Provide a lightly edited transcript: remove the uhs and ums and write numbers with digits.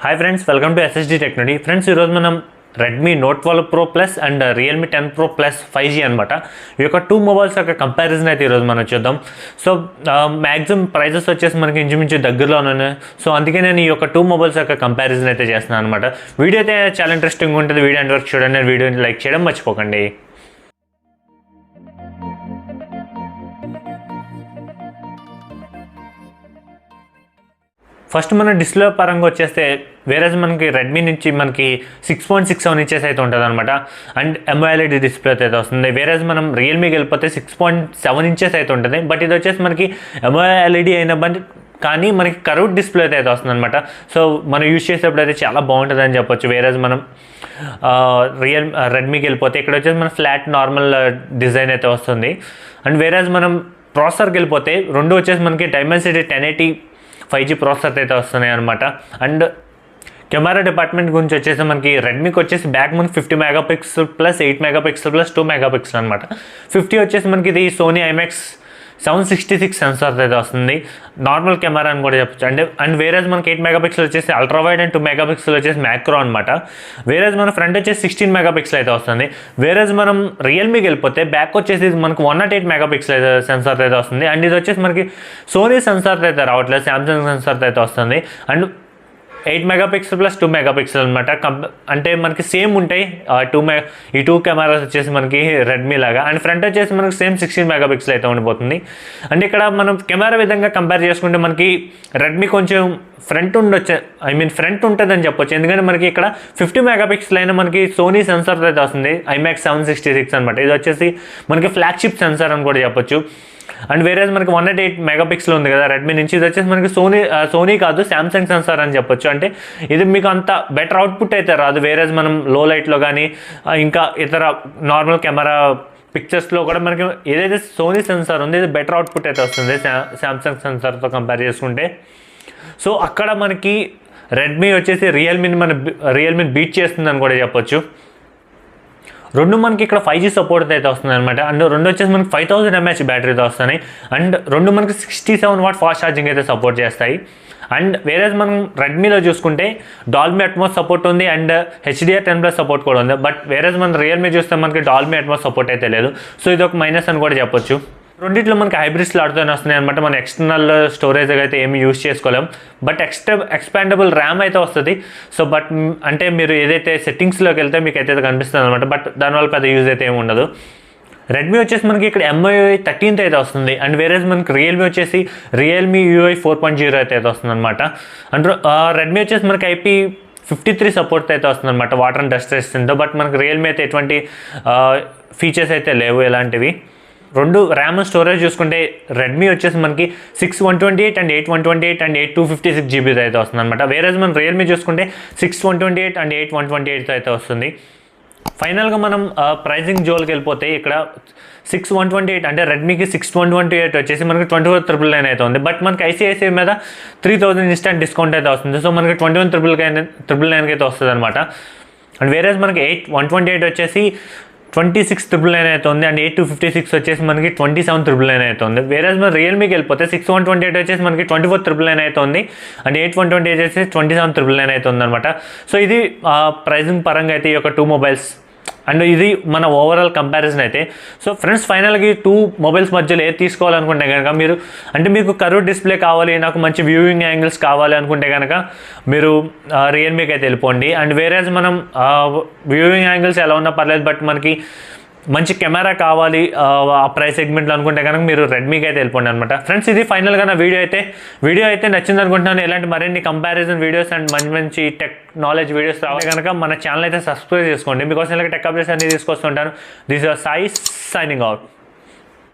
Hi friends, welcome to SSD Technology. Friends, ఈ రోజు మనం Redmi Note 12 Pro Plus and Realme 10 Pro Plus 5G అనమాట. ఈ యొక్క టూ మొబైల్స్ యొక్క కంపారిజన్ అయితే ఈరోజు మనం చూద్దాం. సో మ్యాక్సిమం ప్రైజెస్ వచ్చేసి మనకి ఇంచుమించు దగ్గరలోనే. సో అందుకే నేను ఈ యొక్క టూ మొబైల్స్ యొక్క కంపారిజన్ అయితే చేస్తున్నాను అనమాట. వీడియో అయితే చాలా ఇంట్రెస్టింగ్ ఉంటుంది. వీడియో అండ్ వరకు చూడండి. వీడియోని లైక్ చేయడం మర్చిపోకండి. ఫస్ట్ మన డిస్ప్లే పరంగా వచ్చేస్తే వేరేజ్ మనకి రెడ్మీ నుంచి మనకి 6.67 ఇంచెస్ అయితే ఉంటుంది అనమాట. అండ్ AMOLED డిస్ప్లే అయితే వస్తుంది. వేరేజ్ మనం రియల్మీకి వెళ్ళిపోతే 6.7 ఇంచెస్ అయితే ఉంటుంది. బట్ ఇది వచ్చేసి మనకి AMOLED అయినా బట్ కానీ మనకి కర్వ్డ్ డిస్ప్లే అయితే వస్తుంది అనమాట. సో మనం యూజ్ చేసేటప్పుడు అయితే చాలా బాగుంటుంది అని చెప్పొచ్చు. వేరేజ్ మనం రెడ్మీకి వెళ్ళిపోతే ఇక్కడ వచ్చేసి మన ఫ్లాట్ నార్మల్ డిజైన్ అయితే వస్తుంది. అండ్ వేరేజ్ మనం ప్రాసెసర్కి వెళ్ళిపోతే రెండు వచ్చేసి మనకి డైమెన్సిటీ 1080 5G ప్రాసెసర్ అయితే వస్తున్నాయి అనమాట. అండ్ కెమెరా డిపార్ట్మెంట్ గురించి వచ్చేసి మనకి రెడ్మీకి వచ్చేసి బ్యాక్ మనకి 50 megapixel plus 8 megapixel plus 2 megapixel అనమాట. 50 వచ్చేసి మనకి ఇది సోనీ IMX 766 సెన్సార్ అయితే వస్తుంది. నార్మల్ కెమెరా అని కూడా చెప్పచ్చు. అండ్ వేరేజ్ మనకి 8 మెగాపిక్సెల్ వచ్చేసి అల్ట్రా వైడ్ అండ్ 2 మెగాపిక్సెల్ వచ్చేసి మ్యాక్రో అనమాట. వేరేజ్ మన ఫ్రంట్ వచ్చేసి 16 మెగాపిక్సెల్ అయితే వస్తుంది. వేరేజ్ మనం రియల్మీకి వెళ్ళిపోతే బ్యాక్ వచ్చేసి మనకి 108 మెగాపిక్సెల్ అయితే సెన్సార్ అయితే వస్తుంది. అండ్ ఇది వచ్చేసి మనకి సోనీ సెన్సార్ అయితే రావట్లేదు, సామ్సంగ్ సెన్సార్ అయితే వస్తుంది. అండ్ 8 మెగాపిక్సెల్ ప్లస్ 2 మెగాపిక్సెల్ అనమాట. అంటే మనకి సేమ్ ఉంటాయి ఈ టూ కెమెరాస్ వచ్చేసి మనకి రెడ్మీ లాగా. అండ్ ఫ్రంట్ వచ్చేసి మనకి సేమ్ 16 మెగాపిక్సెల్ అయితే ఉండిపోతుంది. అండ్ ఇక్కడ మనం కెమెరా విధంగా కంపేర్ చేసుకుంటే మనకి రెడ్మీ కొంచెం ఫ్రంట్ ఫ్రంట్ ఉంటుందని చెప్పొచ్చు. ఎందుకంటే మనకి ఇక్కడ 50 మెగాపిక్సెల్ అయినా మనకి సోనీ సెన్సార్ అయితే వస్తుంది, IMX 766 అనమాట. ఇది వచ్చేసి మనకి ఫ్లాగ్షిప్ సెన్సార్ అని కూడా చెప్పొచ్చు. అండ్ వేరేజ్ మనకి 108 మెగాపిక్సెల్ ఉంది కదా రెడ్మీ నుంచి. ఇది వచ్చేసి మనకి సోనీ కాదు, సామ్సంగ్ సెన్సార్ అని చెప్పొచ్చు. అంటే ఇది మీకు అంత బెటర్ అవుట్పుట్ అయితే రాదు. వేరేజ్ మనం లో లైట్లో కానీ ఇంకా ఇతర నార్మల్ కెమెరా పిక్చర్స్లో కూడా మనకి ఏదైతే సోనీ సెన్సార్ ఉంది ఇది బెటర్ అవుట్పుట్ అయితే వస్తుంది సామ్సంగ్ సెన్సార్తో కంపేర్ చేసుకుంటే. సో అక్కడ మనకి రెడ్మీ వచ్చేసి రియల్మీని బీట్ చేస్తుందని కూడా చెప్పొచ్చు. రెండు మనకి ఇక్కడ 5G సపోర్ట్ అయితే వస్తుంది అనమాట. అండ్ రెండు వచ్చేసి మనకి 5000 mAh బ్యాటరీతో వస్తున్నాయి. అండ్ రెండు మనకి 67 వాట్ ఫాస్ట్ ఛార్జింగ్ అయితే సపోర్ట్ చేస్తాయి. అండ్ వేరేజ్ మనం రెడ్మీలో చూసుకుంటే డాల్మీ అట్మాస్ సపోర్ట్ ఉంది అండ్ HDR10+ సపోర్ట్ కూడా ఉంది. బట్ వేరేజ్ మనం రియల్మీ చూస్తే మనకి డాల్మీ అట్మాస్ సపోర్ట్ అయితే లేదు. సో ఇది ఒక మైనస్ అని కూడా చెప్పొచ్చు. రెండిట్లో మనకి హైబ్రిడ్స్లో ఆడుతూనే వస్తున్నాయి అనమాట. మన ఎక్స్టర్నల్ స్టోరేజ్ అయితే ఏమి యూజ్ చేసుకోలేం. బట్ ఎక్స్పాండబుల్ ర్యామ్ అయితే వస్తుంది. సో బట్ అంటే మీరు ఏదైతే సెట్టింగ్స్లోకి వెళ్తే మీకు అయితే కనిపిస్తుంది అనమాట. బట్ దానివల్ల పెద్ద యూజ్ అయితే ఏమి ఉండదు. రెడ్మీ వచ్చేసి మనకి ఇక్కడ MIUI 13 అయితే వస్తుంది. అండ్ వేరేజ్ మనకి రియల్మీ వచ్చేసి రియల్మీ UI 4.0 అయితే వస్తుంది అనమాట. అండ్ రెడ్మీ వచ్చేసి మనకి IP53 సపోర్ట్ అయితే వస్తుంది అనమాట, వాటర్ అండ్ డస్ట్ రెసిస్టెంట్తో. బట్ మనకి రియల్మీ అయితే ఎటువంటి ఫీచర్స్ అయితే లేవు ఎలాంటివి. రెండు ర్యామ్ స్టోరేజ్ చూసుకుంటే రెడ్మీ వచ్చేసి మనకి 6/128 అండ్ 8/128 అండ్ 8/256 GB అయితే వస్తుంది అనమాట. వేరేజ్ మనం రియల్మీ చూసుకుంటే 6/128 అండ్ 8/128 అయితే వస్తుంది. ఫైనల్గా మనం ప్రైజింగ్ జోల్కి వెళ్ళిపోతే ఇక్కడ 6/128 అంటే రెడ్మీకి 6/128 వచ్చేసి మనకి 24,999 అయితే ఉంది. బట్ మనకి ICICI మీద 3000 ఇన్స్టెంట్ డిస్కౌంట్ అయితే వస్తుంది. సో మనకి 21,999 అయితే వస్తుంది అనమాట. అండ్ వేరేజ్ మనకి 8/128 వచ్చేసి 26,999 అయితే ఉంది. అండ్ 8/256 వచ్చేసి మనకి 27,999 అయితే ఉంది. వేరేజ్ మన రియల్మీకి వెళ్ళిపోతే 6/128 వచ్చేసి మనకి 24,999 అయితే ఉంది. అండ్ 8/128 వచ్చేసి 27,999 అయితే ఉంది అనమాట. సో ఇది ప్రైజింగ్ పరంగా అయితే ఈ యొక్క టూ మొబైల్స్ అండ్ ఇది మన ఓవరాల్ కంపారిజన్ అయితే. సో ఫ్రెండ్స్ ఫైనల్గా ఈ టూ మొబైల్స్ మధ్యలో ఏది తీసుకోవాలనుకుంటే కనుక మీకు కర్వ్ డిస్ప్లే కావాలి, నాకు మంచి వ్యూయింగ్ యాంగిల్స్ కావాలి అనుకుంటే కనుక మీరు రియల్మీకి అయితే వెళ్ళిపోండి. అండ్ వేరేజ్ మనం వ్యూయింగ్ యాంగిల్స్ ఎలా ఉన్నా పర్లేదు, బట్ మనకి మంచి కెమెరా కావాలి ఆ ప్రైస్ సెగ్మెంట్లో అనుకుంటే కనుక మీరు రెడ్మీకి అయితే వెళ్ళిపోండి అనమాట. ఫ్రెండ్స్ ఇది ఫైనల్గా నా వీడియో అయితే నచ్చింది అనుకుంటున్నాను. ఇలాంటి మరిన్ని కంపారిజన్ వీడియోస్ అండ్ మంచి టెక్ నాలెడ్జ్ వీడియోస్ రావాలి కనుక మన ఛానల్ అయితే సబ్స్క్రైబ్ చేసుకోండి. మీకోసం ఇలాగ టెక్ అప్డేట్స్ అన్ని తీసుకొస్తుంటాను. This is Sai signing out.